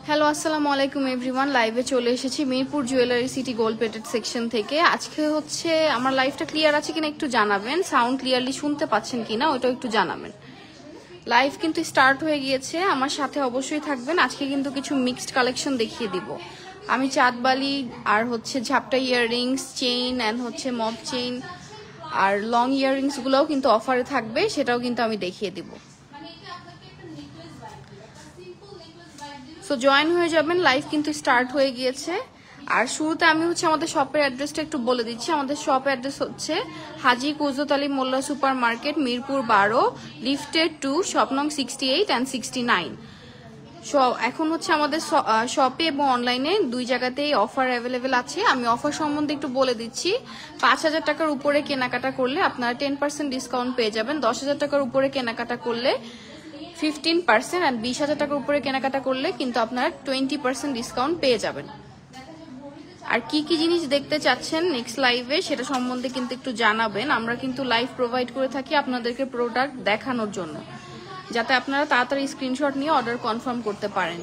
Hello আসসালামু আলাইকুম everyone, লাইভে চলে এসেছি Mirpur jewellery city gold plated section থেকে। আজকে হচ্ছে আমার লাইভটা ক্লিয়ার আছে কিনা একটু জানাবেন, সাউন্ড ক্লিয়ারলি শুনতে পাচ্ছেন কিনা ওইটাও একটু জানাবেন। লাইভ কিন্তু স্টার্ট হয়ে গিয়েছে, আমার সাথে অবশ্যই থাকবেন। আজকে কিন্তু কিছু মিক্সড কালেকশন দেখিয়ে দিব আমি। চাঁদবালি আর হচ্ছে ঝাপটা ইয়াররিংস, চেইন অ্যান্ড হচ্ছে মব চেইন আর লং ইয়াররিংসগুলোও কিন্তু অফারে থাকবে, সেটাও কিন্তু আমি দেখিয়ে দিব। সো জয়েন হয়ে যাবেন, লাইভ কিন্তু স্টার্ট হয়ে গিয়েছে। আর শুরুতে আমি হচ্ছে আমাদের শপের অ্যাড্রেসটা একটু বলে দিচ্ছি। আমাদের শপ অ্যাড্রেস হচ্ছে হাজী কুজরত আলী মোল্লা সুপার মার্কেট, মিরপুর 12, লিফটেড 2, শপ নং 68 অ্যান্ড 69। এখন হচ্ছে আমাদের শপে এবং অনলাইনে দুই জায়গাতেই অফার অ্যাভেলেবেল আছে। আমি অফার সম্বন্ধে একটু বলে দিচ্ছি। 5,000 টাকার উপরে কেনাকাটা করলে আপনারা 10% ডিসকাউন্ট পেয়ে যাবেন। 10,000 টাকার উপরে কেনাকাটা করলে 15% আর 20,000 টাকার উপরে কেনাকাটা করলে কিন্তু আপনারা 20% ডিসকাউন্ট পেয়ে যাবেন। আর কি কি জিনিস দেখতে চাচ্ছেন নেক্সট লাইভে সেটা সম্বন্ধে কিন্তু একটু জানাবেন। আমরা কিন্তু লাইভ প্রোভাইড করে থাকি আপনাদেরকে প্রোডাক্ট দেখানোর জন্য, যাতে আপনারা তাড়াতাড়ি স্ক্রিনশট নিয়ে অর্ডার কনফার্ম করতে পারেন।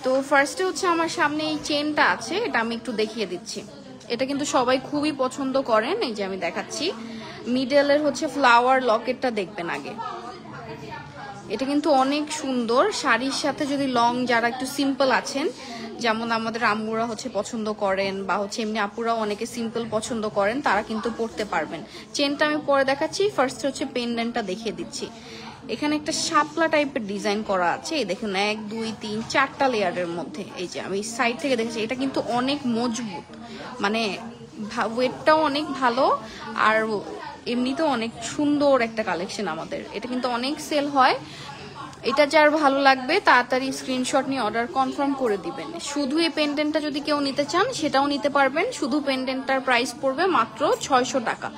তো ফার্স্টে হচ্ছে আমার সামনে এই চেনটা আছে, এটা আমি একটু দেখিয়ে দিচ্ছি। এটা কিন্তু সবাই খুবই পছন্দ করেন, এই যে আমি দেখাচ্ছি। মিডলের হচ্ছে ফ্লাওয়ার লকেটটা দেখবেন আগে। এটা কিন্তু অনেক সুন্দর, শাড়ির সাথে যদি লং যারা একটু সিম্পল আছেন, যেমন আমাদের আম্মুরা হচ্ছে পছন্দ করেন বা হচ্ছে এমনি আপুরাও অনেকে সিম্পল পছন্দ করেন, তারা কিন্তু পরতে পারবেন। চেনটা আমি পরে দেখাচ্ছি, ফার্স্ট হচ্ছে পেন্ডেন্টটা দেখিয়ে দিচ্ছি। এখানে একটা শাপলা টাইপের ডিজাইন করা আছে, এই দেখুন 1, 2, 3, 4টা লেয়ারের মধ্যে। এই যে আমি সাইড থেকে দেখেছি, এটা কিন্তু অনেক মজবুত, মানে ওয়েটটাও অনেক ভালো আর এমনিতেও অনেক সুন্দর একটা কালেকশন আমাদের। এটা কিন্তু অনেক সেল হয়। এটা যার ভালো লাগবে তাড়াতাড়ি স্ক্রিনশট নিয়ে অর্ডার কনফার্ম করে দিবেন। শুধু এই পেন্ডেন্টটা যদি কেউ নিতে চান সেটাও নিতে পারবেন। শুধু পেন্ডেন্টটার প্রাইস পড়বে মাত্র 600 টাকা।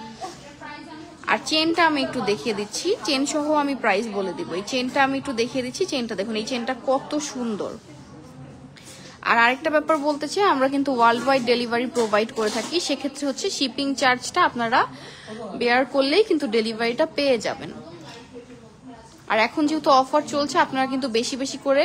আর চেনটা আমি একটু দেখিয়ে দিচ্ছি, চেন সহ আমি প্রাইস বলে দিব। এই চেনটা আমি একটু দেখিয়ে দিচ্ছি, চেনটা দেখুন, এই চেনটা কত সুন্দর। আর আরেকটা ব্যাপার বলতে চাই, আমরা কিন্তু ওয়ার্ল্ড ওয়াইড ডেলিভারি প্রোভাইড করে থাকি। সেক্ষেত্রে হচ্ছে শিপিং চার্জটা আপনারা বেয়ার করলেই কিন্তু ডেলিভারিটা পেয়ে যাবেন। আর এখন যেহেতু অফার চলছে, আপনারা কিন্তু বেশি বেশি করে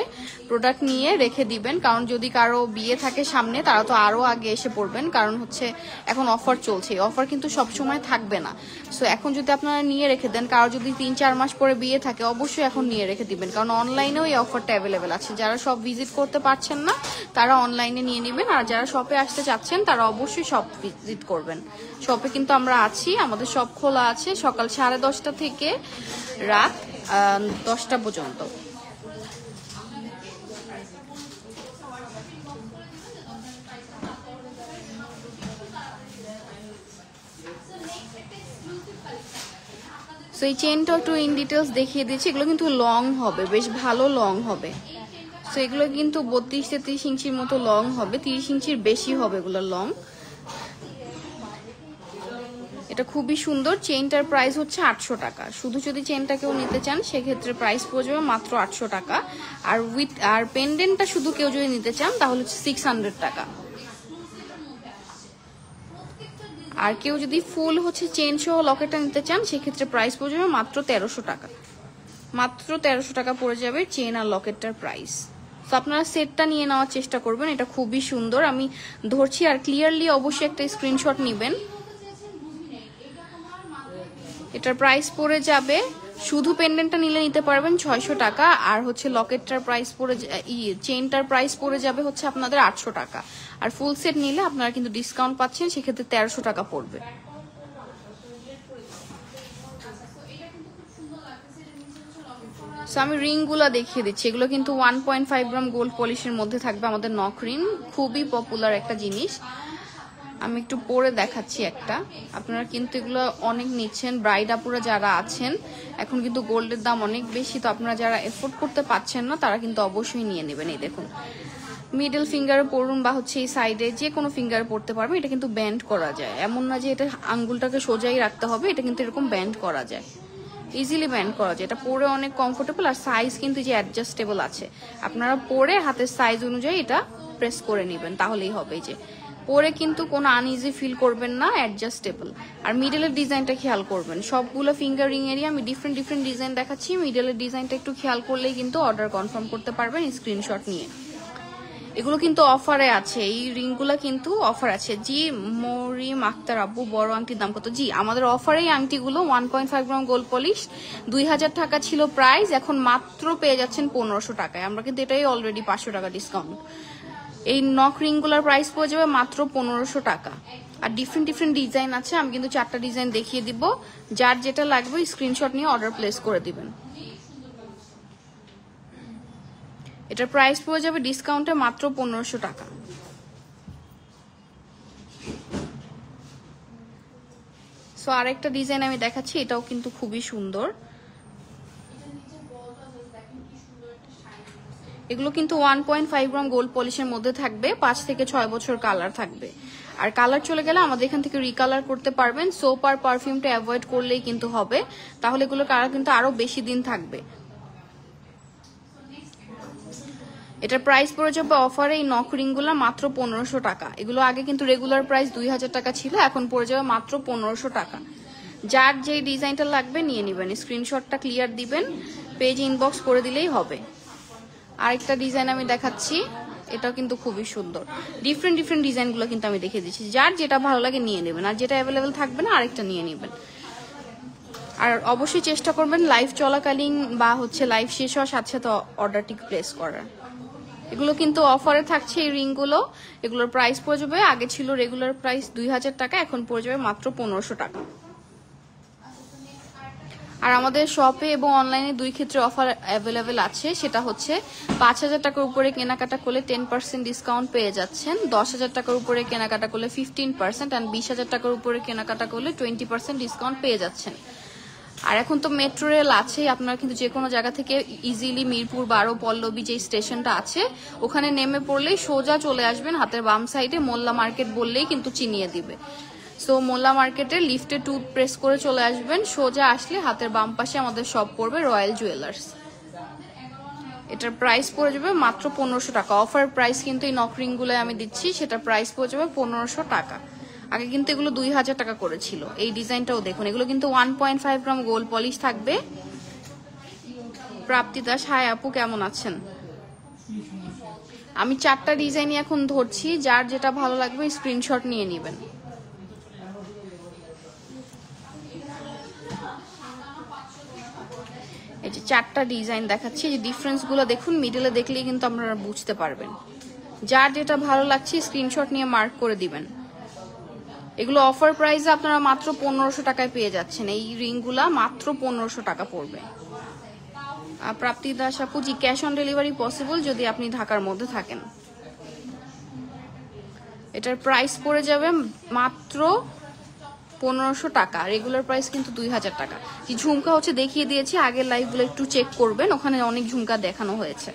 প্রোডাক্ট নিয়ে রেখে দিবেন, কারণ যদি কারো বিয়ে থাকে সামনে তারা তো আরো আগে এসে পড়বেন, কারণ হচ্ছে এখন অফার চলছে। অফার কিন্তু সব সময় থাকবে না। সো এখন যদি আপনারা নিয়ে রেখে দেন, কারো যদি 3-4 মাস পরে বিয়ে থাকে, অবশ্যই এখন নিয়ে রেখে দিবেন, কারণ অনলাইনেও এই অফারটা অ্যাভেলেবেল আছে। যারা সব ভিজিট করতে পারছেন না তারা অনলাইনে নিয়ে নেবেন, আর যারা শপে আসতে চাচ্ছেন তারা অবশ্যই শপ ভিজিট করবেন। শপে কিন্তু আমরা আছি, আমাদের শপ খোলা আছে সকাল 10:30 থেকে রাত 10টা পর্যন্ত। সো এই চেনটা একটু ইন ডিটেলস দেখিয়ে দিচ্ছি। এগুলো কিন্তু লং হবে, বেশ ভালো লং হবে। সো এগুলো কিন্তু 32-33 ইঞ্চির মতো লং হবে, 30 ইঞ্চির বেশি হবে এগুলো লং। এটা খুবই সুন্দর। চেইনটার প্রাইস হচ্ছে 800 টাকা। শুধু যদি চেইনটা কেউ নিতে চান সেক্ষেত্রে প্রাইস পড়ে যাবে মাত্র 800 টাকা। আর পেন্ডেন্টটা শুধু কেউ যদি নিতে চান তাহলে হচ্ছে 600 টাকা। আর কেউ যদি ফুল হচ্ছে চেইন সহ লকেটটা নিতে চান সেক্ষেত্রে প্রাইস পড়ে যাবে মাত্র 1300 টাকা। মাত্র 1300 টাকা পড়ে যাবে চেইন আর লকেটটার প্রাইস। তো আপনারা সেটটা নিয়ে নেওয়ার চেষ্টা করবেন, এটা খুবই সুন্দর। আমি ধরছি আর ক্লিয়ারলি অবশ্যই একটা স্ক্রিনশট নেবেন। এটার প্রাইস পড়ে যাবে, শুধু পেন্ডেন্টটা নিলে নিতে পারবেন 600 টাকা, আর হচ্ছে লকেটটার প্রাইস পড়ে চেইনটার প্রাইস পড়ে যাবে হচ্ছে আপনাদের 800 টাকা। আর ফুল সেট নিলে আপনারা কিন্তু ডিসকাউন্ট পাচ্ছেন, সেক্ষেত্রে 1300 টাকা পড়বে। সো আমি রিংগুলো দেখিয়ে দিচ্ছি। এগুলো কিন্তু 1.5 গ্রাম গোল্ড পলিশের মধ্যে থাকবে আমাদের নক রিং, খুবই পপুলার একটা জিনিস। আমি একটু পরে দেখাচ্ছি একটা। আপনারা কিন্তু এগুলো অনেক নিচ্ছেন, ব্রাইড আপুরা যারা আছেন। এখন কিন্তু গোল্ডের দাম অনেক বেশি, তো আপনারা যারা এফোর্ড করতে পারছেন না তারা কিন্তু অবশ্যই নিয়ে নেবেন। এই দেখুন, মিডল ফিঙ্গারে পড়ুন বা হচ্ছে এই সাইডে যে কোনো ফিঙ্গারে পড়তে পারবেন। এটা কিন্তু ব্যান্ড করা যায়, এমন না যে এটা আঙ্গুলটাকে সোজাই রাখতে হবে, এটা কিন্তু এরকম ব্যান্ড করা যায়। ইজিলি ব্যান্ড করা যায়, এটা পরে অনেক কমফোর্টেবল। আর সাইজ কিন্তু যে অ্যাডজাস্টেবল আছে, আপনারা পরে হাতের সাইজ অনুযায়ী এটা প্রেস করে নেবেন তাহলেই হবে। যে পরে কিন্তু কোনো আনইজি ফিল করবেন না, অ্যাডজাস্টেবল। আর মিডলের ডিজাইনটা খেয়াল করবেন, সবগুলো ফিঙ্গারিং এরিয়া আমি ডিফারেন্ট ডিফারেন্ট ডিজাইন দেখাচ্ছি, মিডলের ডিজাইনটা একটু খেয়াল করলেই কিন্তু অর্ডার কনফার্ম করতে পারবেন স্ক্রিনশট নিয়ে। এগুলো কিন্তু অফারে আছে, এই রিংগুলো কিন্তু অফার আছে। জি মরিম আক্তার আব্বু, বড় আংটির দাম কত? জি আমাদের অফারে এই আংটিগুলো 1.5 গ্রাম গোল্ড পলিশ 2000 টাকা ছিল প্রাইস, এখন মাত্র পেয়ে যাচ্ছেন 1500 টাকায়। আমরা কিন্তু এটাই অলরেডি 500 টাকা ডিসকাউন্ট। এই নক রিংগুলোর প্রাইস পড়ে যাবে মাত্র 1500 টাকা। আর ডিফারেন্ট ডিফারেন্ট ডিজাইন আছে, আমি কিন্তু 4টা ডিজাইন দেখিয়ে দিব, যার যেটা লাগবে স্ক্রিনশট নিয়ে অর্ডার প্লেস করে দিবেন। এটার প্রাইস পড়ে যাবে ডিসকাউন্টে মাত্র 1500 টাকা। সো আরেকটা ডিজাইন আমি দেখাচ্ছি, এটাও কিন্তু খুবই সুন্দর। এগুলো কিন্তু 1.5 গ্রাম গোল্ড পলিশের মধ্যে থাকবে, 5 থেকে 6 বছর কালার থাকবে। আর কালার চলে গেলে আমাদের এখান থেকে রিকালার করতে পারবেন। সোপ আর পারফিউমটা অ্যাভয়েড করলেই কিন্তু হবে, তাহলে এগুলোর কালার কিন্তু আরো বেশি দিন থাকবে। এটার প্রাইস পড়ে যাবে অফারে এই নক রিংগুলো মাত্র 1500 টাকা। এগুলো আগে কিন্তু রেগুলার প্রাইস 2000 টাকা ছিল, এখন পড়ে যাবে মাত্র 1500 টাকা। যার যেই ডিজাইনটা লাগবে নিয়ে নেবেন, স্ক্রিনশটটা ক্লিয়ার দিবেন, পেজ ইনবক্স করে দিলেই হবে। আরেকটা ডিজাইন আমি দেখাচ্ছি, এটাও কিন্তু খুবই সুন্দর। ডিফারেন্ট ডিফারেন্ট ডিজাইনগুলো কিন্তু আমি দেখে দিচ্ছি, যার যেটা ভালো লাগে নিয়ে নেবেন, আর যেটা অ্যাভেলেবেল থাকবে না আরেকটা নিয়ে নেবেন। আর অবশ্যই চেষ্টা করবেন লাইভ চলাকালীন বা লাইভ শেষ হওয়ার সাথে সাথে অর্ডারটি প্লেস করার। এগুলো কিন্তু অফারে থাকছে এই রিংগুলো, এগুলোর প্রাইস পড়ে যাবে, আগে ছিল রেগুলার প্রাইস 2000 টাকা, এখন পড়ে যাবে মাত্র 1500 টাকা। আর আমাদের শপে এবং অনলাইনে দুই ক্ষেত্রে অফার অ্যাভেলেবেল আছে, সেটা হচ্ছে 5000 টাকার উপরে কেনাকাটা করলে 10% ডিসকাউন্ট পেয়ে যাচ্ছেন, 10,000 টাকার উপরে কেনাকাটা করলে 15%, আর 20,000 টাকার উপরে কেনাকাটা করলে 20% ডিসকাউন্ট পেয়ে যাচ্ছেন। আর এখন তো মেট্রো রেল আছে, আপনারা কিন্তু যে কোনো জায়গা থেকে ইজিলি মিরপুর 12 পল্লবী যে স্টেশনটা আছে ওখানে নেমে পড়লেই সোজা চলে আসবেন, হাতের বাম সাইডে মোল্লা মার্কেট বললেই কিন্তু চিনিয়ে দিবে। সো মোল্লা মার্কেটের লিফটে টুথ প্রেস করে চলে আসবেন, সোজা আসলে হাতের বাম পাশে আমাদের শপ পড়বে রয়্যাল জুয়েলার্স। এটার প্রাইস পড়ে যাবে মাত্র 1500 টাকা। অফার প্রাইস কিন্তু এই নক রিংগুলো আমি দিচ্ছি, সেটা প্রাইস পড়ে যাবে 1500 টাকা। আগে কিন্তু এগুলো 2000 টাকা করেছিল। এই ডিজাইনটাও দেখুন, এগুলো কিন্তু 1.5 গ্রাম গোল্ড পলিশ থাকবে। প্রাপ্তি দাস, হাই আপু কেমন আছেন? আমি 4টা ডিজাইনই এখন ধরছি, যার যেটা ভালো লাগবে স্ক্রিনশট নিয়ে নেবেন। এই যে 4টা ডিজাইন দেখাচ্ছি, যে ডিফারেন্সগুলো দেখুন, মিডলে দেখলেই কিন্তু আপনারা বুঝতে পারবেন। যার যেটা ভালো লাগছে স্ক্রিনশট নিয়ে মার্ক করে দিবেন। এগুলো অফার প্রাইসে আপনারা মাত্র 1500 টাকায় পেয়ে যাচ্ছেন, এই রিংগুলা মাত্র 1500 টাকা পড়বে। আর প্রাপ্তি দাস আপু, জি ক্যাশ অন ডেলিভারি পসিবল যদি আপনি ঢাকার মধ্যে থাকেন। এটার প্রাইস পড়ে যাবে মাত্র 1500 টাকা, রেগুলার প্রাইস কিন্তু 2000 টাকা। যে ঝুমকা দেখিয়ে দিয়েছি, আগের লাইভগুলো একটু চেক করবেন, ওখানে অনেক ঝুমকা দেখানো হয়েছে।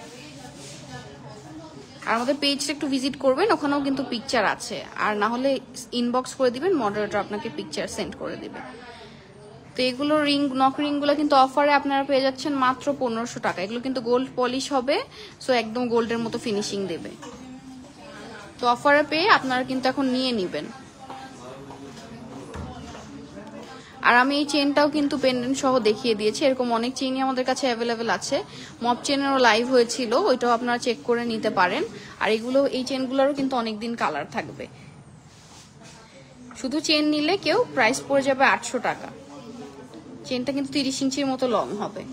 আর আমাদের পেজটা একটু ভিজিট করবেন, ওখানেও কিন্তু পিকচার আছে। আর না হলে ইনবক্স করে দিবেন, মডারেটর আপনাকে পিকচার সেন্ড করে দিবে। তো এগুলো নক রিংগুলো কিন্তু অফারে আপনারা পেয়ে যাচ্ছেন মাত্র 1500 টাকা। এগুলো কিন্তু গোল্ড পলিশ হবে, সো একদম গোল্ডের মতো ফিনিশিং দেবে। তো অফারে পেয়ে আপনারা কিন্তু এখন নিয়ে নেবেন। আর আমি এই চেনটাও কিন্তু পেন্ডেন্ট সহ দেখিয়ে দিয়েছি, এরকম অনেক চেনই আমাদের কাছে অ্যাভেলেবেল আছে। মপ চেনেরও লাইভ হয়েছিল, ওইটাও আপনারা চেক করে নিতে পারেন। আর এগুলো, এই চেনগুলোরও কিন্তু অনেকদিন কালার থাকবে। শুধু চেন নিলে কেউ প্রাইস পড়ে যাবে 800 টাকা। চেনটা কিন্তু 30 ইঞ্চির মতো লং হবে।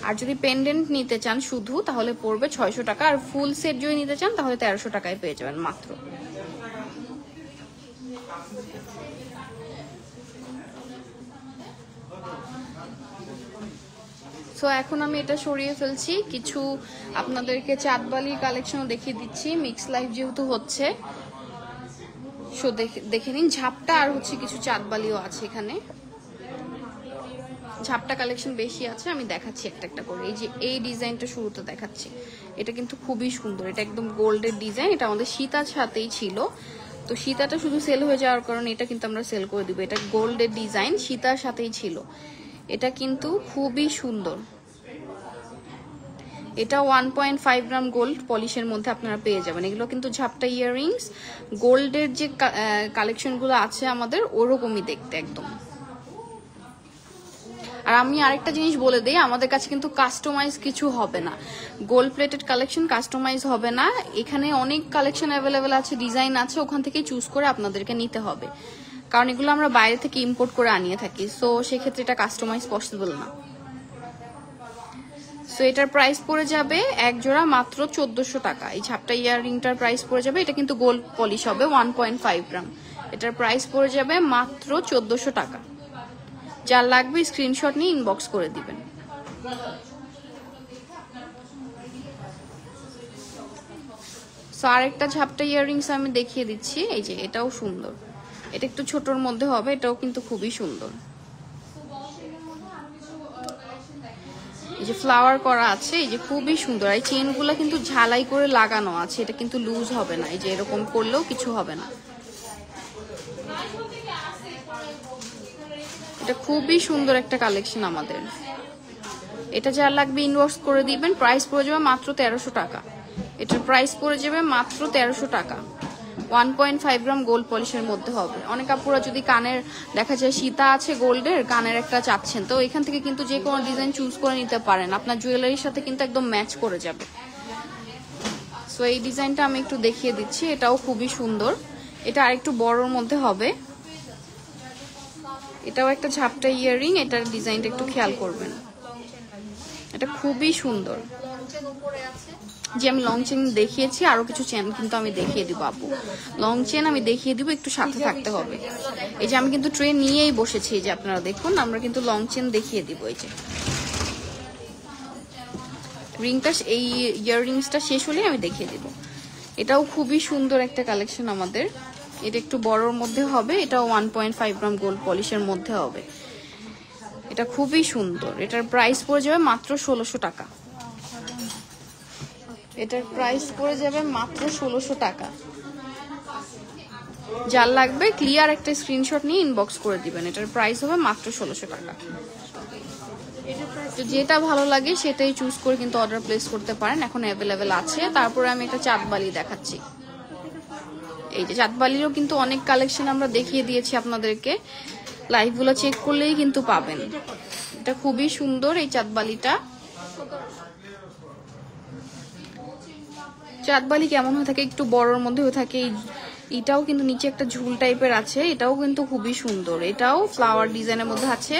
আর যদি পেন্ডেন্ট নিতে চান শুধু, তাহলে পড়বে 600 টাকা। আর ফুল সেট যদি নিতে চান তাহলে 1300 টাকায় পেয়ে যাবেন মাত্র। সো এখন আমি এটা সরিয়ে ফেলছি, কিছু আপনাদেরকে চাঁদবালির কালেকশনও দেখিয়ে দিচ্ছি, মিক্স লাইভ যেহেতু হচ্ছে। সো দেখে নিন, ঝাপটা আর কিছু চাঁদবালিও আছে এখানে। ঝাপটা কালেকশন বেশি আছে, আমি দেখাচ্ছি একটা একটা করে। এই যে এই ডিজাইনটা শুরুতে দেখাচ্ছি, এটা কিন্তু খুবই সুন্দর, এটা একদম গোল্ডের ডিজাইন। এটা আমাদের সীতার সাথেই ছিল, তো সীতাটা শুধু সেল হয়ে যাওয়ার কারণে এটা কিন্তু আমরা সেল করে দিব। এটা গোল্ডের ডিজাইন, সীতার সাথেই ছিল। এটা কিন্তু খুবই সুন্দর। এটা 1.5 গ্রাম গোল্ড পলিশের মধ্যে আপনারা পেয়ে যাবেন। এগুলো কিন্তু ঝাপটা ইয়াররিংস, গোল্ডের যে কালেকশনগুলো আছে আমাদের ওরকমই দেখতে একদম। আর আমি আরেকটা জিনিস বলে দিই, আমাদের কাছে কিন্তু কাস্টমাইজ কিছু হবে না, গোল্ড প্লেটেড কালেকশন কাস্টমাইজ হবে না। এখানে অনেক কালেকশন অ্যাভেলেবেল আছে, ডিজাইন আছে, ওখান থেকে চুজ করে আপনাদেরকে নিতে হবে, কারণ এগুলো আমরা বাইরে থেকে ইম্পোর্ট করে আনিয়ে থাকি। সো সেক্ষেত্রে এটা কাস্টমাইজ পসিবল না। সো এটার প্রাইস পড়ে যাবে এক জোড়া মাত্র 1400 টাকা। এই ঝাপটা ইয়াররিংটার প্রাইস পড়ে যাবে, এটা কিন্তু গোল্ড পলিশ হবে 1.5 গ্রাম। এটার প্রাইস পড়ে যাবে মাত্র 1400 টাকা। যার লাগবে স্ক্রিনশট নিয়ে ইনবক্স করে দিবেন। সো আরেকটা ঝাপটা ইয়াররিংস আমি দেখিয়ে দিচ্ছি। এই যে এটাও সুন্দর, এটা একটু ছোটর মধ্যে হবে, এটাও কিন্তু খুবই সুন্দর। এই যে ফ্লাওয়ার করা আছে, এই যে খুবই সুন্দর। এই চেনগুলো কিন্তু ঝালাই করে লাগানো আছে, এটা কিন্তু লুজ হবে না। এই যে এরকম করলেও কিছু হবে না। এটা খুবই সুন্দর একটা কালেকশন আমাদের। এটা যার লাগবে ইনবক্স করে দিবেন। প্রাইস পড়ে যাবে মাত্র 1300 টাকা। এটার প্রাইস পড়ে যাবে মাত্র 1300 টাকা। 1.5 গ্রাম গোল্ড পলিশের মধ্যে হবে। অনেক আপুরা যদি কানের দেখা যায় সীতা আছে গোল্ডের, কানের একটা চাচ্ছেন, তো এখান থেকে কিন্তু যে কোনো ডিজাইন চুজ করে নিতে পারেন, আপনার জুয়েলারির সাথে কিন্তু একদম ম্যাচ করে যাবে। সো এই ডিজাইনটা আমি একটু দেখিয়ে দিচ্ছি, এটাও খুবই সুন্দর। এটা আরেকটু বড়র মধ্যে হবে। এটাও একটা ঝাপটা ইয়াররিং, এটার ডিজাইনটা একটু খেয়াল করবেন, এটা খুবই সুন্দর। যে আমি লং চেন দেখিয়েছি, আরো কিছু চেন কিন্তু আমি দেখিয়ে দিব আপু। লং চেন আমি দেখিয়ে দিব, একটু সাথে থাকতে হবে। এই যে আমি কিন্তু ট্রে নিয়েই বসেছি, যে আপনারা দেখুন, আমরা কিন্তু লং চেন দেখিয়ে দিব। এই যে রিংটা, এই ইয়াররিংসটা শেষ হলে আমি দেখিয়ে দিব। এটাও খুবই সুন্দর একটা কালেকশন আমাদের। এটা একটু বড়র মধ্যে হবে, এটাও 1.5 গ্রাম গোল্ড পলিশের মধ্যে হবে। এটা খুবই সুন্দর। এটার প্রাইস পড়ে যাবে মাত্র 1600 টাকা। এটার প্রাইস পড়ে যাবে মাত্র 1600 টাকা। যার লাগবে ক্লিয়ার একটা স্ক্রিনশট নিয়ে ইনবক্স করে দিবেন। এটার প্রাইস হবে মাত্র 1600 টাকা। তো যেটা ভালো লাগে সেটাই চুজ করে কিন্তু অর্ডার প্লেস করতে পারেন, এখন অ্যাভেলেবেল আছে। তারপরে আমি একটা চাঁদবালি দেখাচ্ছি। এই যে চাঁদবালিরও কিন্তু অনেক কালেকশন আমরা দেখিয়ে দিয়েছি আপনাদেরকে, লাইভগুলো চেক করলেই কিন্তু পাবেন। এটা খুবই সুন্দর এই চাঁদবালিটা। চাঁদবালি কেমন হয়ে থাকে, একটু বড়র মধ্যে হয়ে থাকে। এটাও কিন্তু নিচে একটা ঝুল টাইপের আছে, এটাও কিন্তু খুবই সুন্দর। এটাও ফ্লাওয়ার ডিজাইনের মধ্যে আছে।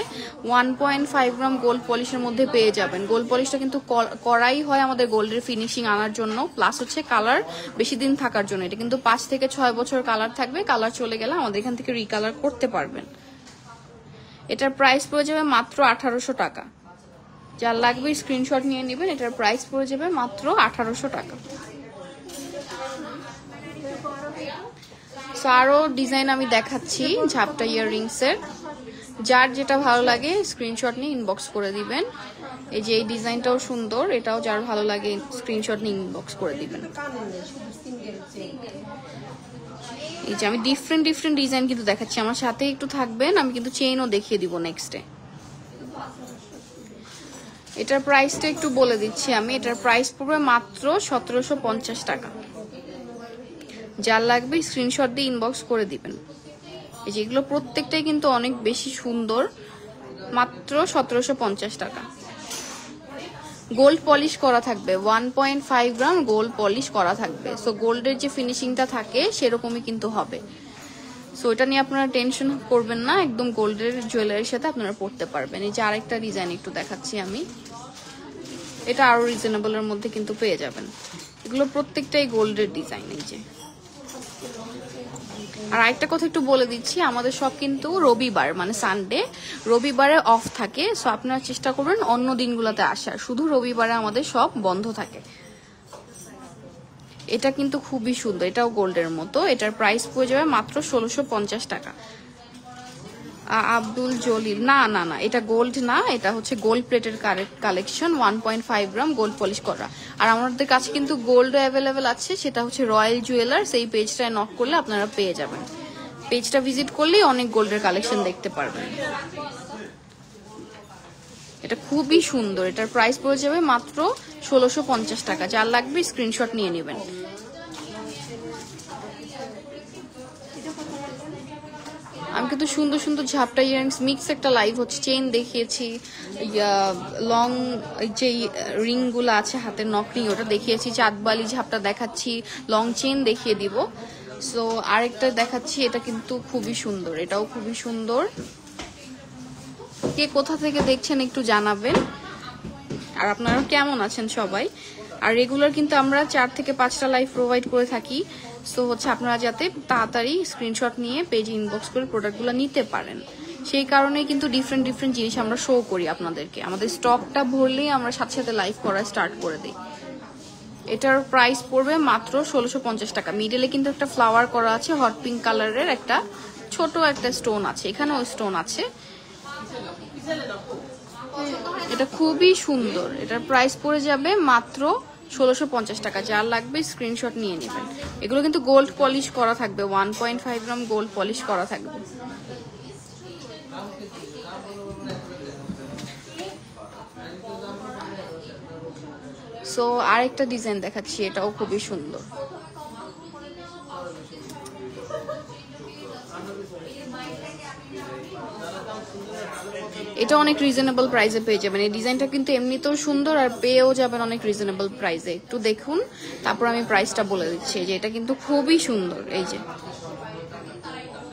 1.5 গ্রাম গোল্ড পলিশের মধ্যে পেয়ে যাবেন। গোল্ড পলিশটা কিন্তু করাই হয় আমাদের গোল্ডের ফিনিশিং আনার জন্য, প্লাস হচ্ছে কালার বেশি দিন থাকার জন্য। এটা কিন্তু 5 থেকে 6 বছর কালার থাকবে, কালার চলে গেলে আমাদের এখান থেকে রিকালার করতে পারবেন। এটার প্রাইস পড়ে যাবে মাত্র 1800 টাকা। যার লাগবে স্ক্রিনশট নিয়ে নেবেন। এটার প্রাইস পড়ে যাবে মাত্র 1800 টাকা। আরো ডিজাইন আমি দেখাচ্ছি ঝাপটা ইয়াররিংস এর। যার যেটা ভালো লাগে স্ক্রিনশট নিয়ে ইনবক্স করে দিবেন। এই যে এই ডিজাইনটাও সুন্দর, এটাও যার ভালো লাগে স্ক্রিনশট নিয়ে ইনবক্স করে দিবেন। এই যে আমি ডিফারেন্ট ডিজাইন কিন্তু দেখাচ্ছি, আমার সাথে একটু থাকবেন, আমি কিন্তু চেইনও দেখিয়ে দিব নেক্সটে। এটার প্রাইসটা একটু বলে দিচ্ছি আমি। এটার প্রাইস পড়বে মাত্র 1750 টাকা। যার লাগবে স্ক্রিনশট দিয়ে ইনবক্স করে দিবেন। এই যে এগুলো প্রত্যেকটাই কিন্তু অনেক বেশি সুন্দর, মাত্র 1750 টাকা। গোল্ড পলিশ করা থাকবে, 1.5 গ্রাম গোল্ড পলিশ করা থাকবে। সো গোল্ডের যে ফিনিশিংটা থাকে সেরকমই কিন্তু হবে। সো এটা নিয়ে আপনারা টেনশন করবেন না, একদম গোল্ডের জুয়েলারির সাথে আপনারা পড়তে পারবেন। এই যে আরেকটা ডিজাইন একটু দেখাচ্ছি আমি, এটা আরো রিজনেবলের মধ্যে কিন্তু পেয়ে যাবেন। এগুলো প্রত্যেকটাই গোল্ডের ডিজাইন। এই যে আর আরেকটা কথা একটু বলে দিচ্ছি, আমাদের সব কিন্তু রবিবার মানে সানডে, রবিবারে অফ থাকে। সো আপনারা চেষ্টা করবেন অন্য দিনগুলোতে আসার, শুধু রবিবারে আমাদের সব বন্ধ থাকে। এটা কিন্তু খুবই সুন্দর, এটাও গোল্ডের মতো। এটার প্রাইস পড়ে যাবে মাত্র 1650 টাকা। আব্দুল জলিল, না না না, এটা গোল্ড না, এটা হচ্ছে গোল্ড প্লেটের কালেকশন, 1.5 গ্রাম গোল্ড পলিশ করা। আর আমাদের কাছে কিন্তু গোল্ড অ্যাভেলেবেল আছে, সেটা হচ্ছে রয়্যাল জুয়েলার্স। এই পেজটায় নক করলে আপনারা পেয়ে যাবেন। পেজটা ভিজিট করলেই অনেক গোল্ডের কালেকশন দেখতে পারবেন। এটা খুবই সুন্দর, এটার প্রাইস পড়ে যাবে মাত্র 1650 টাকা। যার লাগবে স্ক্রিনশট নিয়ে নেবেন। আমি কিন্তু সুন্দর সুন্দর ঝাপটা ইয়ারিংস মিক্স একটা লাইভ হচ্ছে, চেইন দেখিয়েছি, লং যে রিংগুলো আছে হাতের নক রিং ওটা দেখিয়েছি, চাঁদবালি ঝাপটা দেখাচ্ছি, লং চেইন দেখিয়ে দিব। সো আরেকটা দেখাচ্ছি, এটা কিন্তু খুবই সুন্দর, এটাও খুবই সুন্দর। কে কোথা থেকে দেখছেন একটু জানাবেন, আর আপনারা কেমন আছেন সবাই। আর রেগুলার কিন্তু আমরা 4 থেকে 5টা লাইভ প্রোভাইড করে থাকি। সো হচ্ছে আপনারা যাতে তাড়াতাড়ি স্ক্রিনশট নিয়ে পেজে ইনবক্স করে প্রোডাক্টগুলো নিতে পারেন, সেই কারণেই কিন্তু ডিফারেন্ট ডিফারেন্ট জিনিস আমরা শো করি আপনাদেরকে। আমাদের স্টকটা ভরলেই আমরা সাথে সাথে লাইভ করা স্টার্ট করে দিই। এটার প্রাইস পড়বে মাত্র 1650 টাকা। মিডলে কিন্তু একটা ফ্লাওয়ার করা আছে, হট পিঙ্ক কালারের একটা ছোট একটা স্টোন আছে, এখানেও স্টোন আছে। এটা খুবই সুন্দর, এটার প্রাইস পড়ে যাবে মাত্র 1650 টাকা। যার লাগবে স্ক্রিনশট নিয়ে নেবেন। এগুলো কিন্তু গোল্ড পলিশ করা থাকবে, 1.5 গ্রাম গোল্ড পলিশ করা থাকবে। সো আরেকটা ডিজাইন দেখাচ্ছি, এটাও খুবই সুন্দর। এটা অনেক রিজনেবল প্রাইসে পেয়ে যাবেন। এই ডিজাইনটা কিন্তু এমনিতেও সুন্দর, আর পেয়েও যাবেন অনেক রিজনেবল প্রাইসে। একটু দেখুন, তারপর আমি প্রাইসটা বলে দিচ্ছি। যে এটা কিন্তু খুবই সুন্দর, এই যে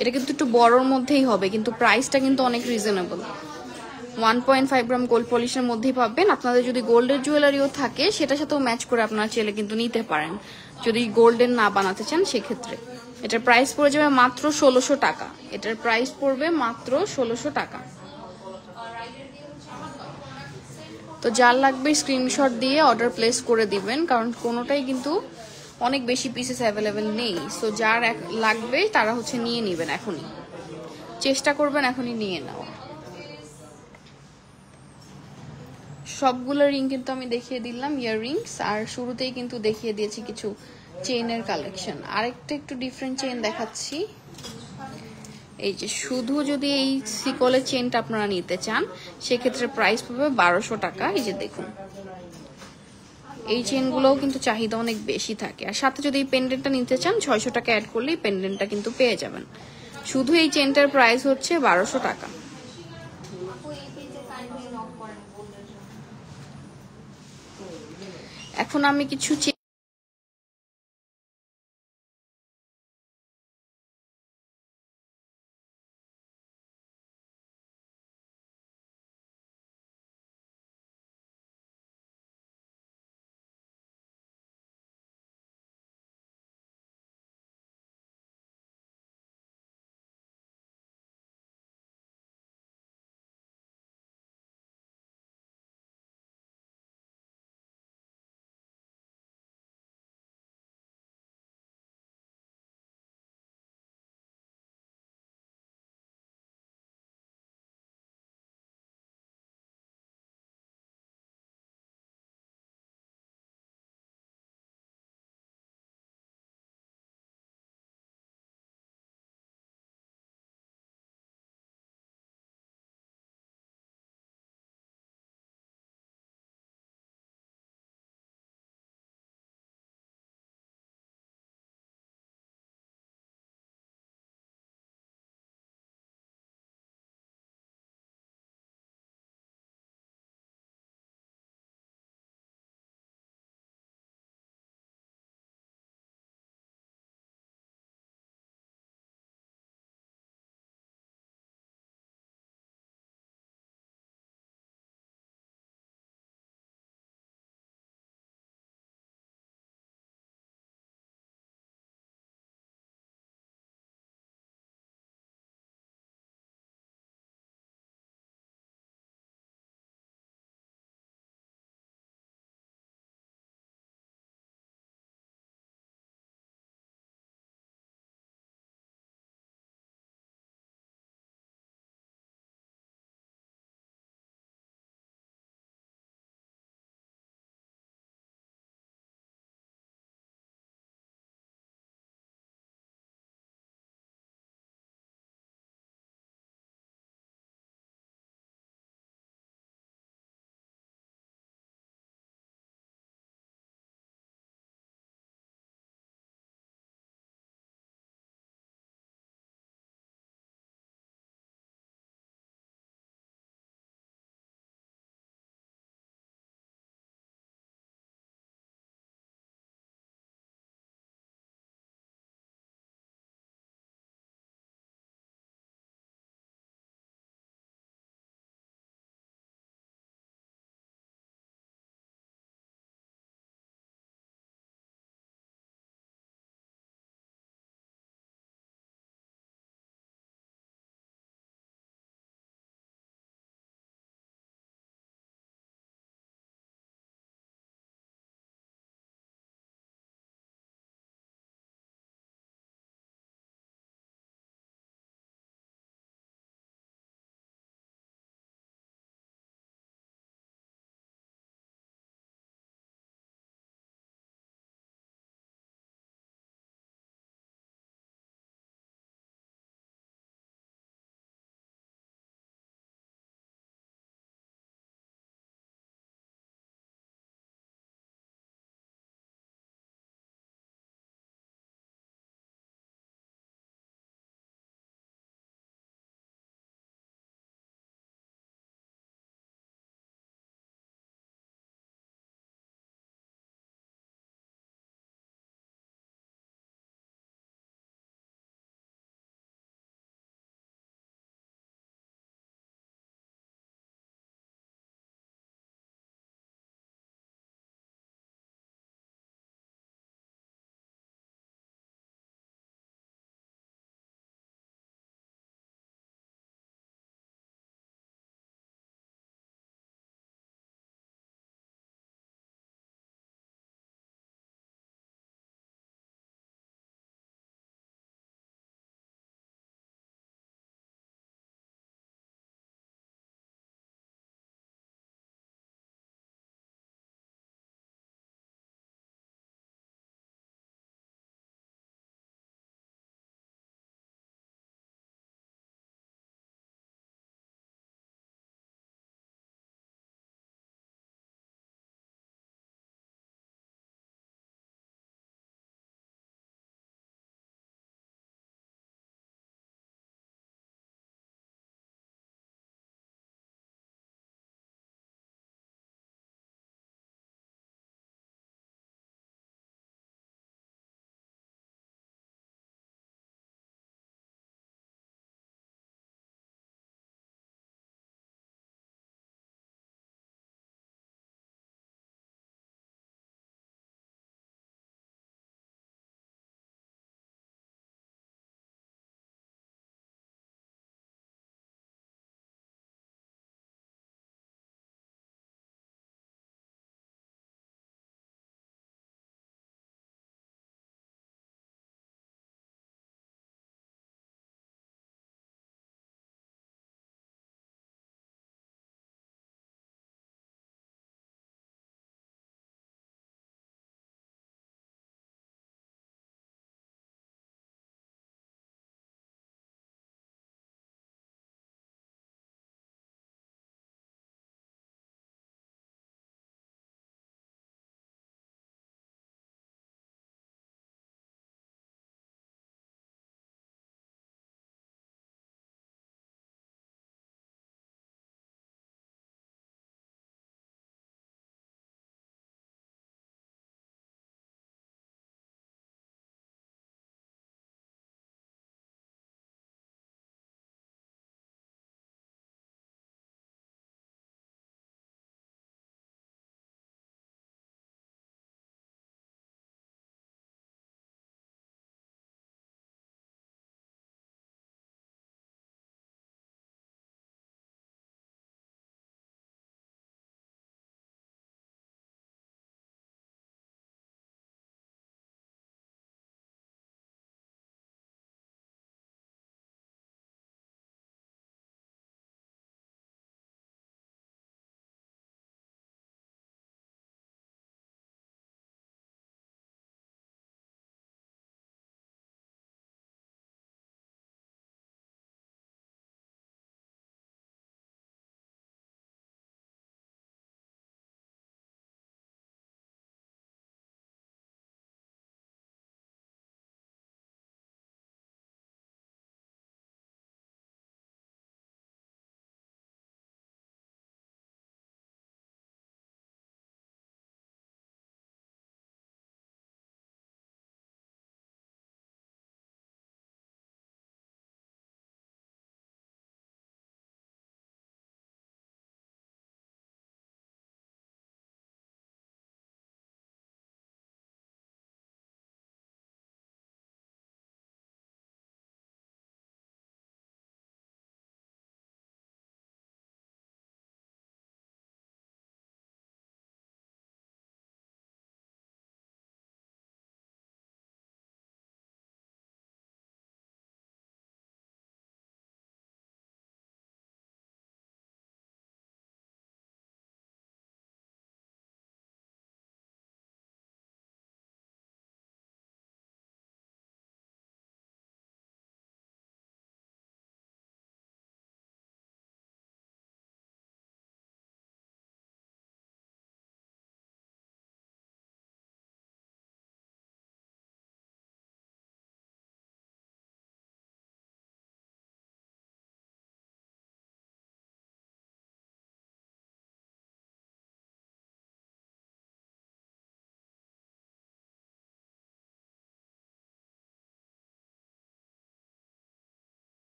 এটা কিন্তু একটু বড়র মধ্যেই হবে, কিন্তু প্রাইসটা কিন্তু অনেক রিজনেবল। 1.5 গ্রাম গোল্ড পলিশের মধ্যেই পাবেন। আপনাদের যদি গোল্ডের জুয়েলারিও থাকে সেটার সাথেও ম্যাচ করে আপনারা চাইলে কিন্তু নিতে পারেন, যদি গোল্ডের না বানাতে চান সেক্ষেত্রে। এটার প্রাইস পড়ে যাবে মাত্র 1600 টাকা। এটার প্রাইস পড়বে মাত্র 1600 টাকা। তো যার লাগবে স্ক্রিনশট দিয়ে অর্ডার প্লেস করে দিবেন, কারণ কোনোটাই কিন্তু অনেক বেশি পিসেস অ্যাভেলেবেল নেই। সো যার লাগবে তারা হচ্ছে নিয়ে নেবেন, এখনই চেষ্টা করবেন এখনই নিয়ে নেওয়া। সবগুলো রিং কিন্তু আমি দেখিয়ে দিলাম, ইয়াররিংস, আর শুরুতেই কিন্তু দেখিয়ে দিয়েছি কিছু চেইনের কালেকশন। আরেকটা একটু ডিফারেন্ট চেইন দেখাচ্ছি। এই যে শুধু যদি এই সিকলের চেইনটা আপনারা নিতে চান সেক্ষেত্রে প্রাইস পাবে 1200 টাকা। এই যে দেখুন, এই চেইনগুলোও কিন্তু চাহিদা অনেক বেশি থাকে। আর সাথে যদি এই পেন্ডেন্টটা নিতে চান 600 টাকা অ্যাড করলেই পেন্ডেন্টটা কিন্তু পেয়ে যাবেন। শুধু এই চেইনটার প্রাইস হচ্ছে 1200 টাকা। এখন আমি কিছু